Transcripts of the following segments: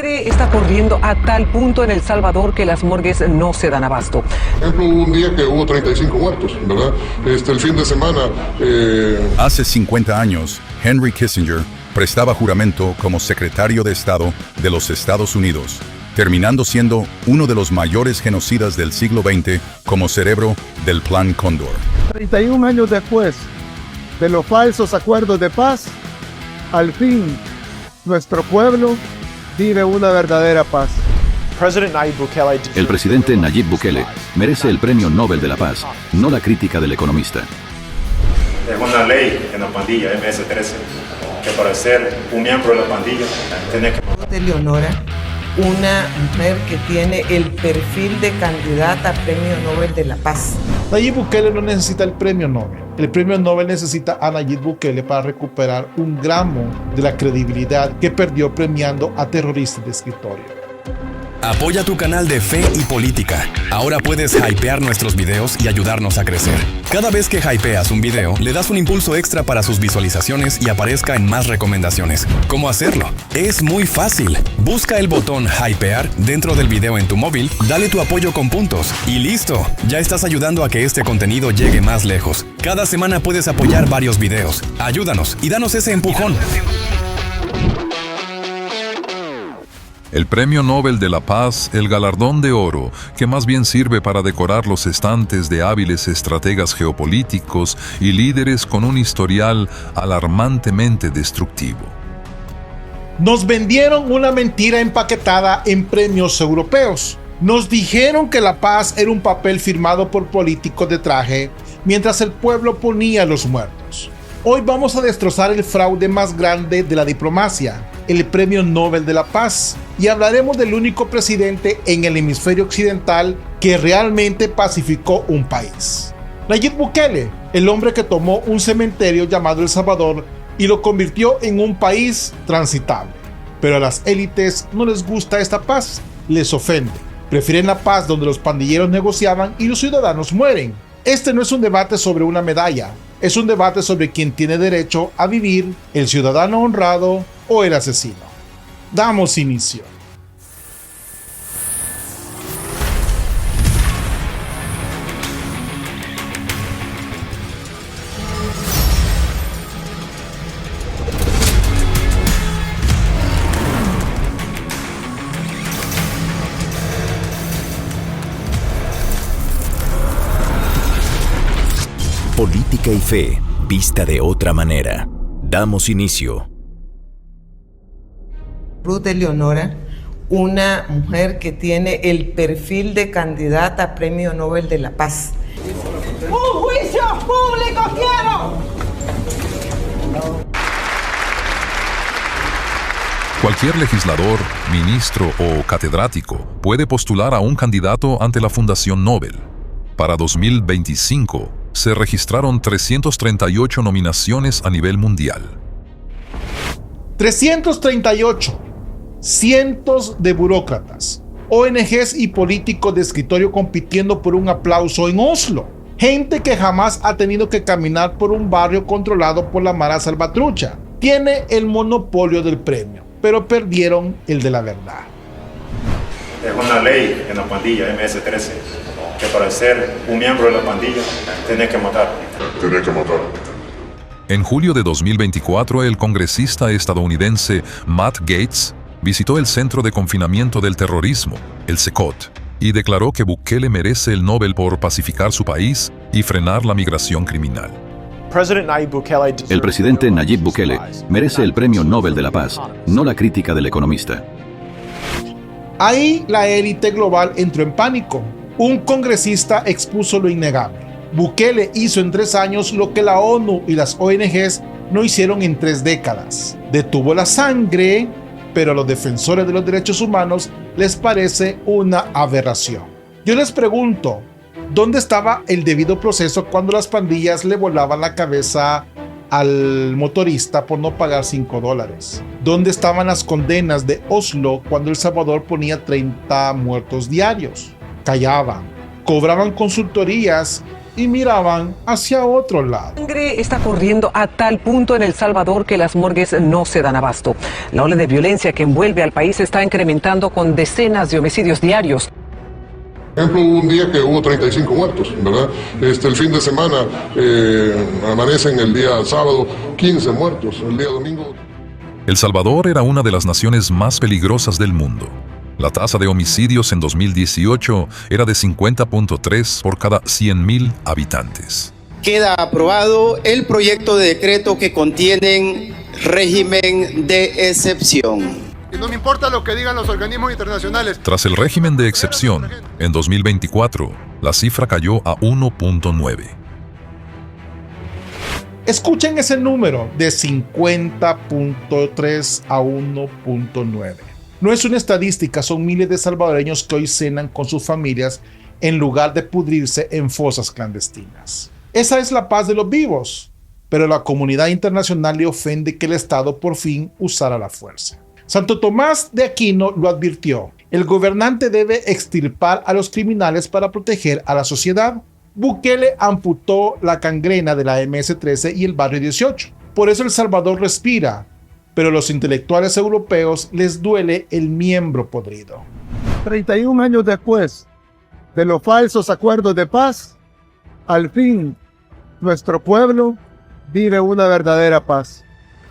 sangre está corriendo a tal punto en El Salvador que las morgues no se dan abasto. Por ejemplo, hubo un día que hubo 35 muertos, ¿verdad? El fin de semana... Hace 50 años, Henry Kissinger prestaba juramento como secretario de Estado de los Estados Unidos, terminando siendo uno de los mayores genocidas del siglo XX como cerebro del Plan Cóndor. 31 años después de los falsos acuerdos de paz, al fin nuestro pueblo vive una verdadera paz. El presidente Nayib Bukele merece el Premio Nobel de la Paz, no la crítica del economista. Es una ley en la pandilla MS-13 que para ser un miembro de la pandilla tiene que... De Leonora, una mujer que tiene el perfil de candidata a Premio Nobel de la Paz. Nayib Bukele no necesita el Premio Nobel. El Premio Nobel necesita a Nayib Bukele para recuperar un gramo de la credibilidad que perdió premiando a terroristas de escritorio. Apoya tu canal de Fe y Política. Ahora puedes hypear nuestros videos y ayudarnos a crecer. Cada vez que hypeas un video, le das un impulso extra para sus visualizaciones y aparezca en más recomendaciones. ¿Cómo hacerlo? Es muy fácil. Busca el botón hypear dentro del video en tu móvil, dale tu apoyo con puntos y listo. Ya estás ayudando a que este contenido llegue más lejos. Cada semana puedes apoyar varios videos. Ayúdanos y danos ese empujón. El Premio Nobel de la Paz, el galardón de oro, que más bien sirve para decorar los estantes de hábiles estrategas geopolíticos y líderes con un historial alarmantemente destructivo. Nos vendieron una mentira empaquetada en premios europeos. Nos dijeron que la paz era un papel firmado por políticos de traje, mientras el pueblo ponía a los muertos. Hoy vamos a destrozar el fraude más grande de la diplomacia, el Premio Nobel de la Paz, y hablaremos del único presidente en el hemisferio occidental que realmente pacificó un país. Nayib Bukele, el hombre que tomó un cementerio llamado El Salvador y lo convirtió en un país transitable. Pero a las élites no les gusta esta paz, les ofende. Prefieren la paz donde los pandilleros negociaban y los ciudadanos mueren. Este no es un debate sobre una medalla, es un debate sobre quién tiene derecho a vivir, el ciudadano honrado o el asesino. Damos inicio. Política y fe, vista de otra manera. Damos inicio. Ruth Eleonora, una mujer que tiene el perfil de candidata a Premio Nobel de la Paz. ¡Un juicio público quiero! Cualquier legislador, ministro o catedrático puede postular a un candidato ante la Fundación Nobel. Para 2025, se registraron 338 nominaciones a nivel mundial. 338. Cientos de burócratas, ONGs y políticos de escritorio compitiendo por un aplauso en Oslo. Gente que jamás ha tenido que caminar por un barrio controlado por la Mara Salvatrucha. Tiene el monopolio del premio, pero perdieron el de la verdad. Es una ley en la pandilla MS-13 que para ser un miembro de la pandilla tiene que matar. En julio de 2024, el congresista estadounidense Matt Gaetz visitó el Centro de Confinamiento del Terrorismo, el CECOT, y declaró que Bukele merece el Nobel por pacificar su país y frenar la migración criminal. El presidente Nayib Bukele merece el Premio Nobel de la Paz, no la crítica del economista. Ahí la élite global entró en pánico. Un congresista expuso lo innegable. Bukele hizo en 3 años lo que la ONU y las ONGs no hicieron en 3 décadas. Detuvo la sangre, pero a los defensores de los derechos humanos les parece una aberración. Yo les pregunto, ¿dónde estaba el debido proceso cuando las pandillas le volaban la cabeza al motorista por no pagar $5? ¿Dónde estaban las condenas de Oslo cuando El Salvador ponía 30 muertos diarios? Callaban, cobraban consultorías y miraban hacia otro lado. La sangre está corriendo a tal punto en El Salvador que las morgues no se dan abasto. La ola de violencia que envuelve al país está incrementando con decenas de homicidios diarios. Por ejemplo, hubo un día que hubo 35 muertos, ¿verdad? El fin de semana amanecen el día sábado 15 muertos, el día domingo. El Salvador era una de las naciones más peligrosas del mundo. La tasa de homicidios en 2018 era de 50.3 por cada 100.000 habitantes. Queda aprobado el proyecto de decreto que contiene régimen de excepción. Y no me importa lo que digan los organismos internacionales. Tras el régimen de excepción, en 2024, la cifra cayó a 1.9. Escuchen ese número de 50.3 a 1.9. No es una estadística, son miles de salvadoreños que hoy cenan con sus familias en lugar de pudrirse en fosas clandestinas. Esa es la paz de los vivos, pero la comunidad internacional le ofende que el Estado por fin usara la fuerza. Santo Tomás de Aquino lo advirtió: el gobernante debe extirpar a los criminales para proteger a la sociedad. Bukele amputó la gangrena de la MS-13 y el barrio 18. Por eso El Salvador respira, pero a los intelectuales europeos les duele el miembro podrido. 31 años después de los falsos acuerdos de paz, al fin nuestro pueblo vive una verdadera paz.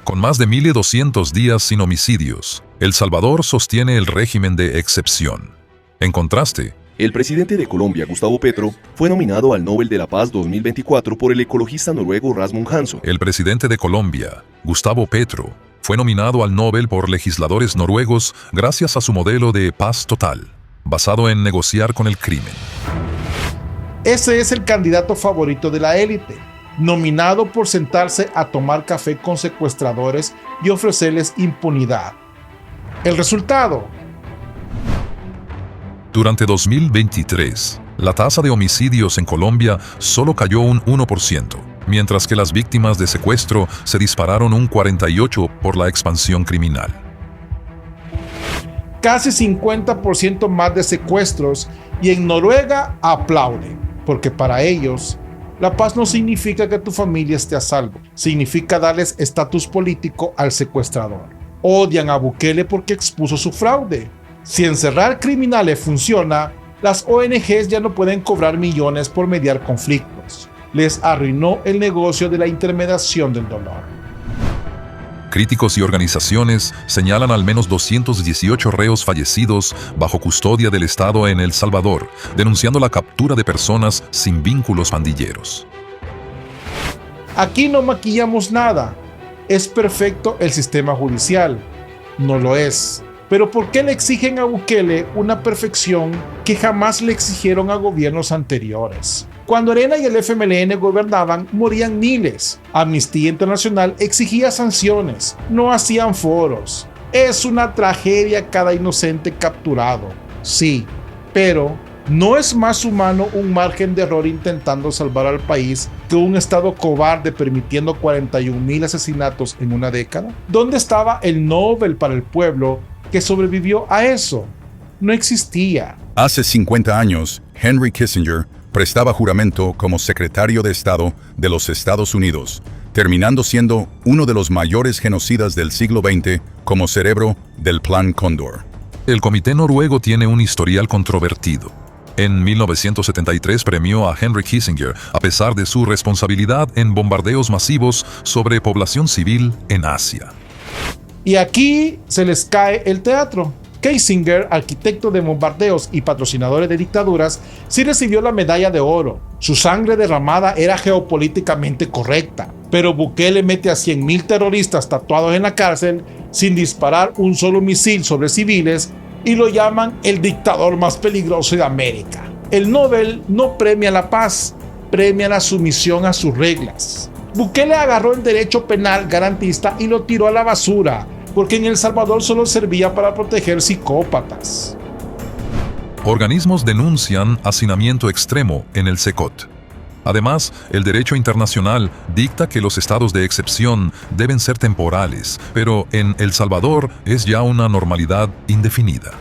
Con más de 1.200 días sin homicidios, El Salvador sostiene el régimen de excepción. En contraste, el presidente de Colombia, Gustavo Petro, fue nominado al Nobel de la Paz 2024 por el ecologista noruego Rasmus Hansson. El presidente de Colombia, Gustavo Petro, fue nominado al Nobel por legisladores noruegos gracias a su modelo de paz total, basado en negociar con el crimen. Ese es el candidato favorito de la élite, nominado por sentarse a tomar café con secuestradores y ofrecerles impunidad. El resultado: durante 2023, la tasa de homicidios en Colombia solo cayó un 1%, mientras que las víctimas de secuestro se dispararon un 48% por la expansión criminal. Casi 50% más de secuestros, y en Noruega aplauden, porque para ellos la paz no significa que tu familia esté a salvo, significa darles estatus político al secuestrador. Odian a Bukele porque expuso su fraude. Si encerrar criminales funciona, las ONGs ya no pueden cobrar millones por mediar conflictos. Les arruinó el negocio de la intermediación del dolor. Críticos y organizaciones señalan al menos 218 reos fallecidos bajo custodia del Estado en El Salvador, denunciando la captura de personas sin vínculos pandilleros. Aquí no maquillamos nada. ¿Es perfecto el sistema judicial? No lo es. Pero ¿por qué le exigen a Bukele una perfección que jamás le exigieron a gobiernos anteriores? Cuando Arena y el FMLN gobernaban, morían miles. Amnistía Internacional exigía sanciones, no hacían foros. Es una tragedia cada inocente capturado. Sí, pero ¿no es más humano un margen de error intentando salvar al país que un Estado cobarde permitiendo 41,000 asesinatos en una década? ¿Dónde estaba el Nobel para el pueblo que sobrevivió a eso? No existía. Hace 50 años, Henry Kissinger prestaba juramento como secretario de Estado de los Estados Unidos, terminando siendo uno de los mayores genocidas del siglo XX como cerebro del Plan Cóndor. El Comité Noruego tiene un historial controvertido. En 1973 premió a Henry Kissinger a pesar de su responsabilidad en bombardeos masivos sobre población civil en Asia. Y aquí se les cae el teatro. Kissinger, arquitecto de bombardeos y patrocinadores de dictaduras, sí recibió la medalla de oro. Su sangre derramada era geopolíticamente correcta. Pero Bukele mete a 100,000 terroristas tatuados en la cárcel sin disparar un solo misil sobre civiles y lo llaman el dictador más peligroso de América. El Nobel no premia la paz, premia la sumisión a sus reglas. Bukele agarró el derecho penal garantista y lo tiró a la basura, porque en El Salvador solo servía para proteger psicópatas. Organismos denuncian hacinamiento extremo en el CECOT. Además, el derecho internacional dicta que los estados de excepción deben ser temporales, pero en El Salvador es ya una normalidad indefinida.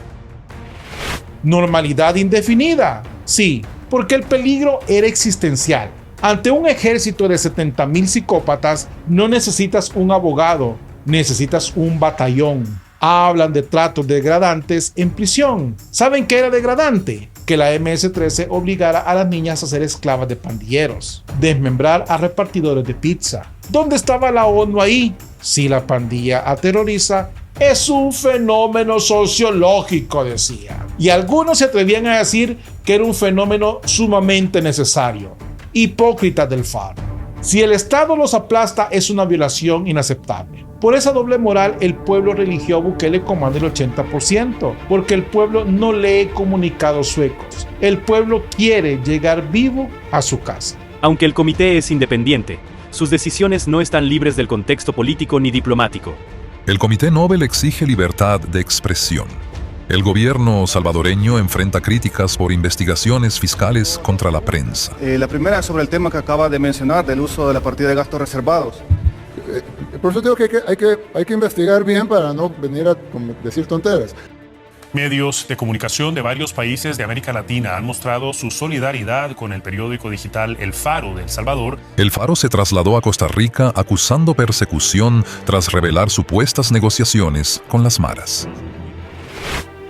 ¿Normalidad indefinida? Sí, porque el peligro era existencial. Ante un ejército de 70,000 psicópatas, no necesitas un abogado, necesitas un batallón. Hablan de tratos degradantes en prisión. ¿Saben qué era degradante? Que la MS-13 obligara a las niñas a ser esclavas de pandilleros, desmembrar a repartidores de pizza. ¿Dónde estaba la ONU ahí? Si la pandilla aterroriza, es un fenómeno sociológico, decía. Y algunos se atrevían a decir que era un fenómeno sumamente necesario. Hipócritas del Faro. Si el Estado los aplasta, es una violación inaceptable. Por esa doble moral, el pueblo religió a Bukele como más del 80%, porque el pueblo no lee comunicados suecos. El pueblo quiere llegar vivo a su casa. Aunque el comité es independiente, sus decisiones no están libres del contexto político ni diplomático. El Comité Nobel exige libertad de expresión. El gobierno salvadoreño enfrenta críticas por investigaciones fiscales contra la prensa. La primera sobre el tema que acaba de mencionar, del uso de la partida de gastos reservados. Por eso digo que hay que investigar bien para no venir a decir tonteras. Medios de comunicación de varios países de América Latina han mostrado su solidaridad con el periódico digital El Faro de El Salvador. El Faro se trasladó a Costa Rica acusando persecución tras revelar supuestas negociaciones con las maras.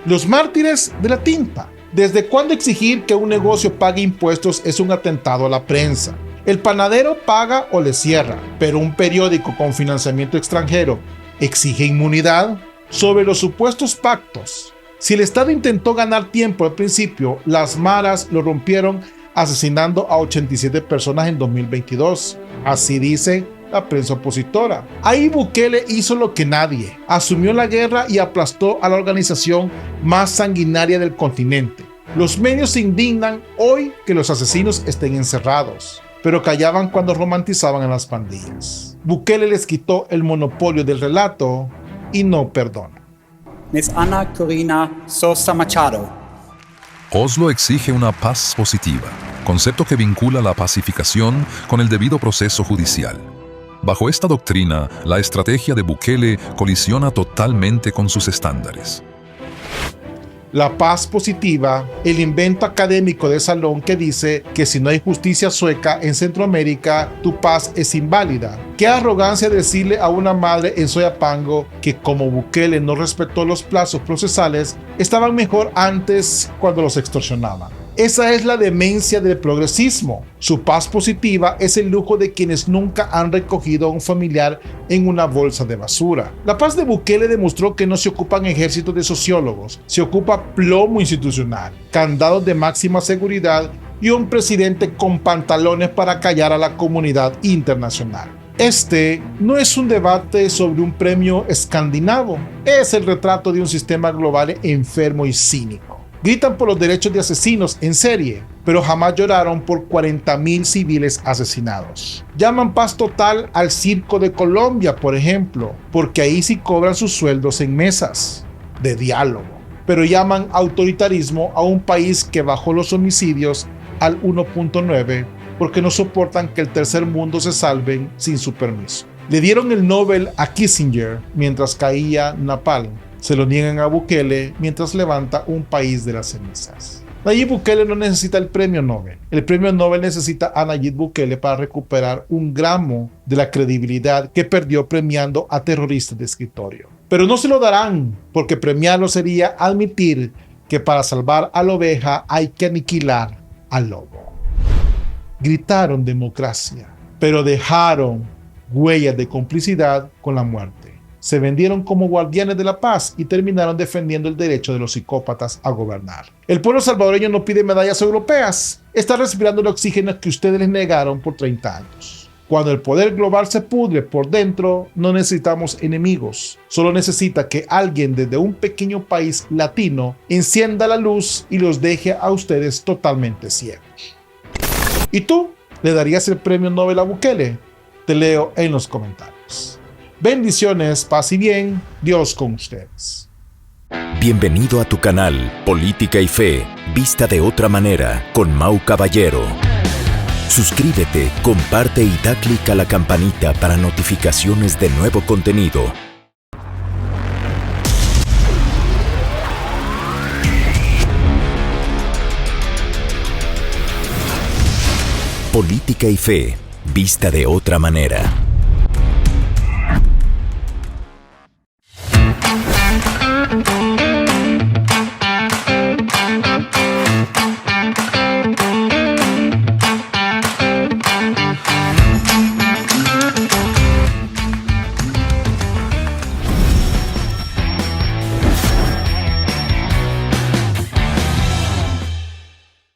Los mártires de la tinta. ¿Desde cuándo exigir que un negocio pague impuestos es un atentado a la prensa? El panadero paga o le cierra, pero un periódico con financiamiento extranjero exige inmunidad. Sobre los supuestos pactos. Si el Estado intentó ganar tiempo al principio, las maras lo rompieron asesinando a 87 personas en 2022. Así dice la prensa opositora. Ahí Bukele hizo lo que nadie. Asumió la guerra y aplastó a la organización más sanguinaria del continente. Los medios se indignan hoy que los asesinos estén encerrados, pero callaban cuando romantizaban a las pandillas. Bukele les quitó el monopolio del relato y no perdona. Ms. Ana Corina Sosa Machado. Oslo exige una paz positiva, concepto que vincula la pacificación con el debido proceso judicial. Bajo esta doctrina, la estrategia de Bukele colisiona totalmente con sus estándares. La paz positiva, el invento académico de salón que dice que si no hay justicia sueca en Centroamérica, tu paz es inválida. Qué arrogancia decirle a una madre en Soyapango que como Bukele no respetó los plazos procesales, estaban mejor antes cuando los extorsionaban. Esa es la demencia del progresismo. Su paz positiva es el lujo de quienes nunca han recogido a un familiar en una bolsa de basura. La paz de Bukele demostró que no se ocupan ejércitos de sociólogos, se ocupa plomo institucional, candados de máxima seguridad y un presidente con pantalones para callar a la comunidad internacional. Este no es un debate sobre un premio escandinavo, es el retrato de un sistema global enfermo y cínico. Gritan por los derechos de asesinos en serie, pero jamás lloraron por 40,000 civiles asesinados. Llaman paz total al Circo de Colombia, por ejemplo, porque ahí sí cobran sus sueldos en mesas de diálogo. Pero llaman autoritarismo a un país que bajó los homicidios al 1.9 porque no soportan que el tercer mundo se salven sin su permiso. Le dieron el Nobel a Kissinger mientras caía Napalm. Se lo niegan a Bukele mientras levanta un país de las cenizas. Nayib Bukele no necesita el premio Nobel. El premio Nobel necesita a Nayib Bukele para recuperar un gramo de la credibilidad que perdió premiando a terroristas de escritorio. Pero no se lo darán, porque premiarlo sería admitir que para salvar a la oveja hay que aniquilar al lobo. Gritaron democracia, pero dejaron huellas de complicidad con la muerte. Se vendieron como guardianes de la paz y terminaron defendiendo el derecho de los psicópatas a gobernar. El pueblo salvadoreño no pide medallas europeas, está respirando el oxígeno que ustedes les negaron por 30 años. Cuando el poder global se pudre por dentro, no necesitamos enemigos, solo necesita que alguien desde un pequeño país latino encienda la luz y los deje a ustedes totalmente ciegos. ¿Y tú? ¿Le darías el premio Nobel a Bukele? Te leo en los comentarios. Bendiciones, paz y bien, Dios con ustedes. Bienvenido a tu canal Política y Fe, vista de otra manera, con Mau Caballero. Suscríbete, comparte y da clic a la campanita para notificaciones de nuevo contenido. Política y Fe, vista de otra manera.